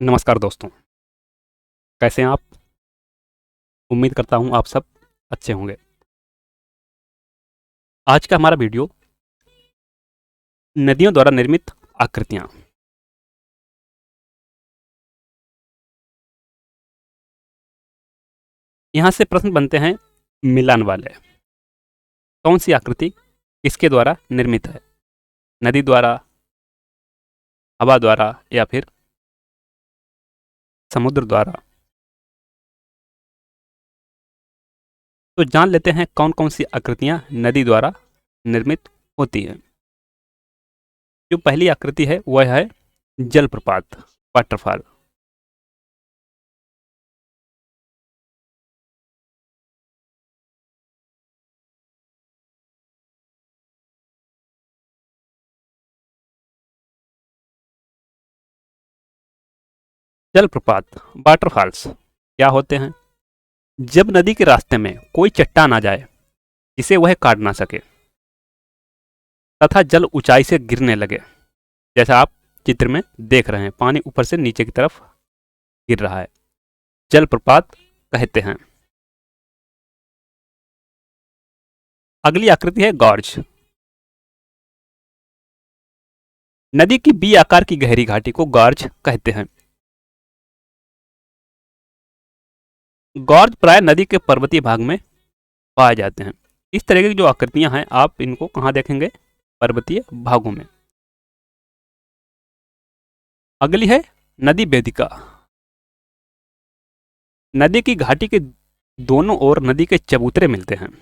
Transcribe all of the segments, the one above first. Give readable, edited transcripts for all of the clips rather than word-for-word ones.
नमस्कार दोस्तों, कैसे हैं आप? उम्मीद करता हूँ आप सब अच्छे होंगे। आज का हमारा वीडियो नदियों द्वारा निर्मित आकृतियाँ। यहाँ से प्रश्न बनते हैं मिलान वाले। कौन सी आकृति किसके द्वारा निर्मित है? नदी द्वारा, हवा द्वारा या फिर समुद्र द्वारा? तो जान लेते हैं कौन कौन सी आकृतियाँ नदी द्वारा निर्मित होती हैं। जो पहली आकृति है वह है जलप्रपात, वाटरफॉल। जलप्रपात, वाटरफॉल्स क्या होते हैं? जब नदी के रास्ते में कोई चट्टान आ जाए जिसे वह काट ना सके तथा जल ऊंचाई से गिरने लगे, जैसा आप चित्र में देख रहे हैं, पानी ऊपर से नीचे की तरफ गिर रहा है, जलप्रपात कहते हैं। अगली आकृति है गॉर्ज। नदी की बी आकार की गहरी घाटी को गॉर्ज कहते हैं। गॉर्ज प्राय नदी के पर्वतीय भाग में पाए जाते हैं। इस तरह की जो आकृतियां हैं आप इनको कहाँ देखेंगे? पर्वतीय भागों में। अगली है नदी वेदिका। नदी की घाटी के दोनों ओर नदी के चबूतरे मिलते हैं।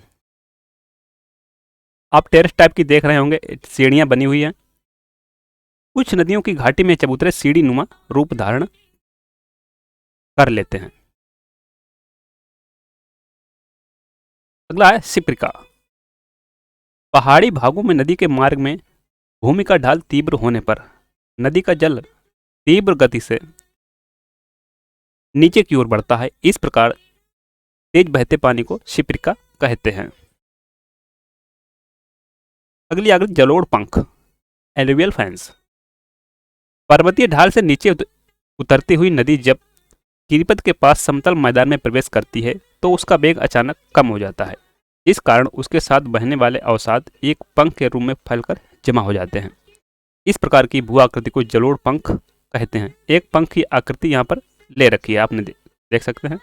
आप टेरेस टाइप की देख रहे होंगे, सीढ़ियां बनी हुई हैं। कुछ नदियों की घाटी में चबूतरे सीढ़ी नुमा रूप धारण कर लेते हैं। अगला है सिप्रिका। पहाड़ी भागों में नदी के मार्ग में भूमि का ढाल तीव्र होने पर नदी का जल तीव्र गति से नीचे की ओर बढ़ता है। इस प्रकार तेज बहते पानी को सिप्रिका कहते हैं। अगली आकृति जलोढ़ पंख, एलुवियल फैंस। पर्वतीय ढाल से नीचे उतरती हुई नदी जब गिरिपथ के पास समतल मैदान में प्रवेश करती है तो उसका वेग अचानक कम हो जाता है। इस कारण उसके साथ बहने वाले अवसाद एक पंख के रूप में फैलकर जमा हो जाते हैं। इस प्रकार की भू आकृति को जलोढ़ पंख कहते हैं। एक पंख की आकृति यहाँ पर ले रखी है, आपने देख सकते हैं।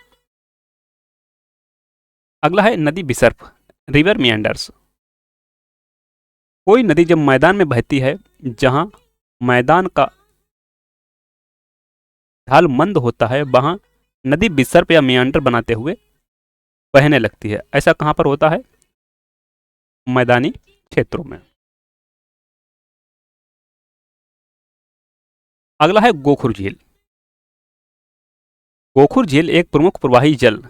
अगला है नदी विसर्प, रिवर मियंडर्स। कोई नदी जब मैदान में बहती है, जहां मैदान का ढाल मंद होता है, वहां नदी विसर्प या मियंडर बनाते हुए बहने लगती है। ऐसा कहां पर होता है? मैदानी क्षेत्रों में। अगला है गोखुर झील। गोखुर झील एक प्रमुख प्रवाही जल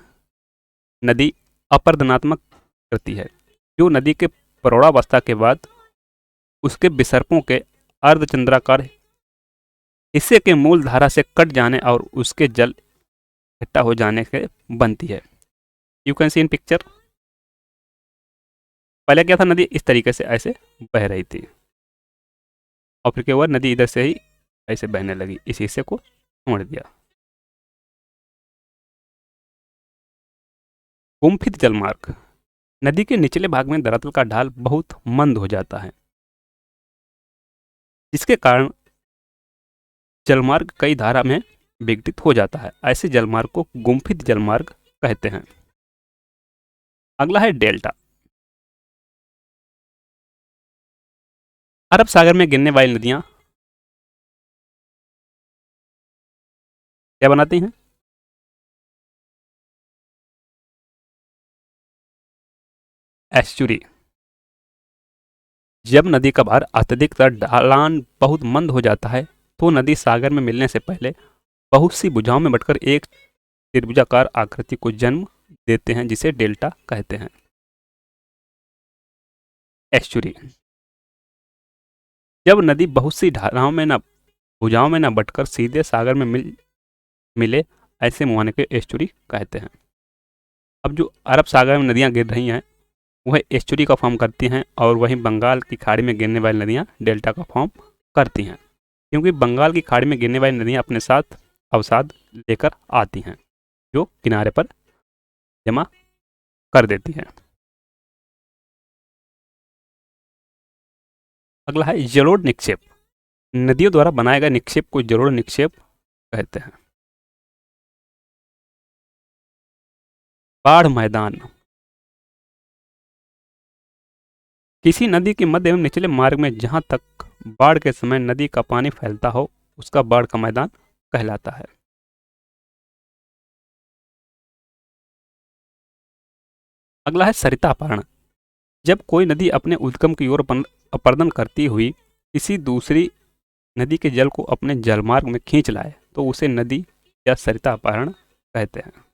नदी अपरदनात्मक करती है, जो नदी के प्रौढ़ावस्था के बाद उसके विसर्पों के अर्धचंद्राकार हिस्से के मूल धारा से कट जाने और उसके जल इकट्ठा हो जाने से बनती है। You can see in picture. पहले क्या था, नदी इस तरीके से ऐसे बह रही थी और फिर क्या हुआ, नदी इधर से ही ऐसे बहने लगी, इस हिस्से को छोड़ दिया। कुंभित जलमार्ग। नदी के निचले भाग में धरातल का ढाल बहुत मंद हो जाता है, जिसके कारण जलमार्ग कई धारा में विघटित हो जाता है। ऐसे जलमार्ग को गुम्फित जलमार्ग कहते हैं। अगला है डेल्टा। अरब सागर में गिरने वाली नदियां क्या बनाती हैं? एस्चुरी। जब नदी का भार अत्यधिक ढलान बहुत मंद हो जाता है तो नदी सागर में मिलने से पहले बहुत सी भुजाओं में बंटकर एक त्रिभुजाकार आकृति को जन्म देते हैं, जिसे डेल्टा कहते हैं। एस्चुरी। जब नदी बहुत सी धाराओं में न भुजाओं में न बंटकर सीधे सागर में मिले, ऐसे मुहाने के एस्चुरी कहते हैं। अब जो अरब सागर में नदियां गिर रही हैं वह एस्चुरी का फॉर्म करती हैं, और वहीं बंगाल की खाड़ी में गिरने वाली नदियां डेल्टा का फॉर्म करती हैं, क्योंकि बंगाल की खाड़ी में गिरने वाली नदियां अपने साथ अवसाद लेकर आती हैं, जो किनारे पर जमा कर देती हैं। अगला है जलोढ़ निक्षेप। नदियों द्वारा बनाए गए निक्षेप को जलोढ़ निक्षेप कहते हैं। बाढ़ मैदान। किसी नदी के मध्य एवं निचले मार्ग में जहां तक बाढ़ के समय नदी का पानी फैलता हो, उसका बाढ़ का मैदान कहलाता है। अगला है सरिता अपहरण। जब कोई नदी अपने उद्गम की ओर अपरदन करती हुई किसी दूसरी नदी के जल को अपने जलमार्ग में खींच लाए तो उसे नदी या सरिता अपहरण कहते हैं।